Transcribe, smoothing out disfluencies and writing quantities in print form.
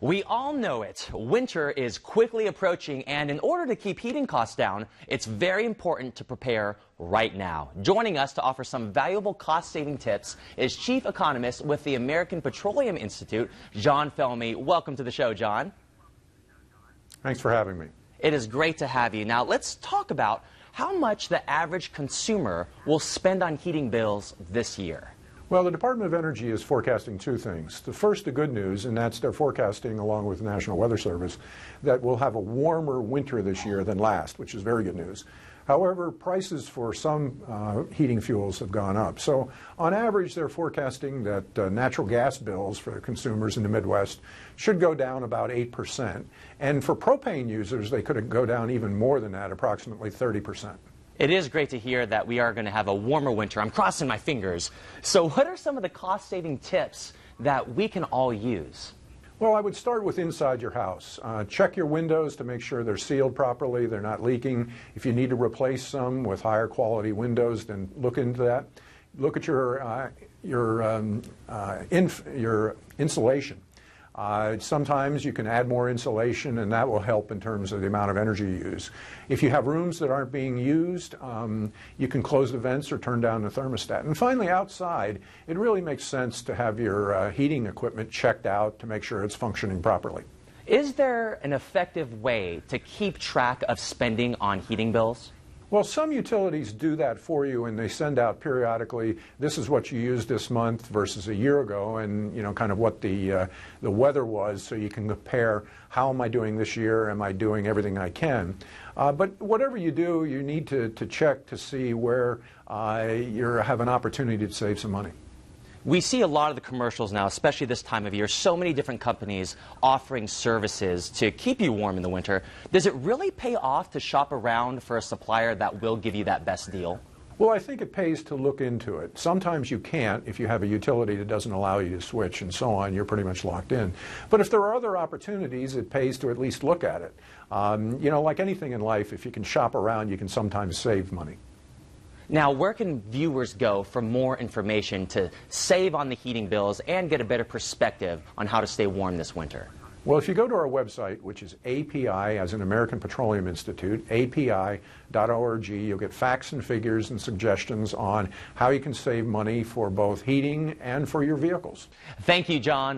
We all know it. Winter is quickly approaching, and in order to keep heating costs down, it's very important to prepare right now. Joining us to offer some valuable cost-saving tips is Chief Economist with the American Petroleum Institute, John Felmy. Welcome to the show, John. Thanks for having me. It is great to have you. Now, let's talk about how much the average consumer will spend on heating bills this year. Well, the Department of Energy is forecasting two things. The first, the good news, and that's they're forecasting, along with the National Weather Service, that we'll have a warmer winter this year than last, which is very good news. However, prices for some heating fuels have gone up. So on average, they're forecasting that natural gas bills for consumers in the Midwest should go down about 8%. And for propane users, they could go down even more than that, approximately 30%. It is great to hear that we are going to have a warmer winter. I'm crossing my fingers. So what are some of the cost-saving tips that we can all use? Well, I would start with inside your house. Check your windows to make sure they're sealed properly, they're not leaking. If you need to replace some with higher quality windows, then look into that. Look at your insulation. Sometimes you can add more insulation, and that will help in terms of the amount of energy you use. If you have rooms that aren't being used, you can close the vents or turn down the thermostat. And finally, outside, it really makes sense to have your heating equipment checked out to make sure it's functioning properly. Is there an effective way to keep track of spending on heating bills? Well, some utilities do that for you, and they send out periodically, this is what you used this month versus a year ago, and kind of what the weather was, so you can compare how am I doing this year, am I doing everything I can. But whatever you do, you need to check to see where you have an opportunity to save some money. We see a lot of the commercials now, especially this time of year, so many different companies offering services to keep you warm in the winter. Does it really pay off to shop around for a supplier that will give you that best deal? Well, I think it pays to look into it. Sometimes you can't if you have a utility that doesn't allow you to switch and so on. You're pretty much locked in. But if there are other opportunities, it pays to at least look at it. Like anything in life, if you can shop around, you can sometimes save money. Now, where can viewers go for more information to save on the heating bills and get a better perspective on how to stay warm this winter? Well, if you go to our website, which is API, as in American Petroleum Institute, api.org, you'll get facts and figures and suggestions on how you can save money for both heating and for your vehicles. Thank you, John.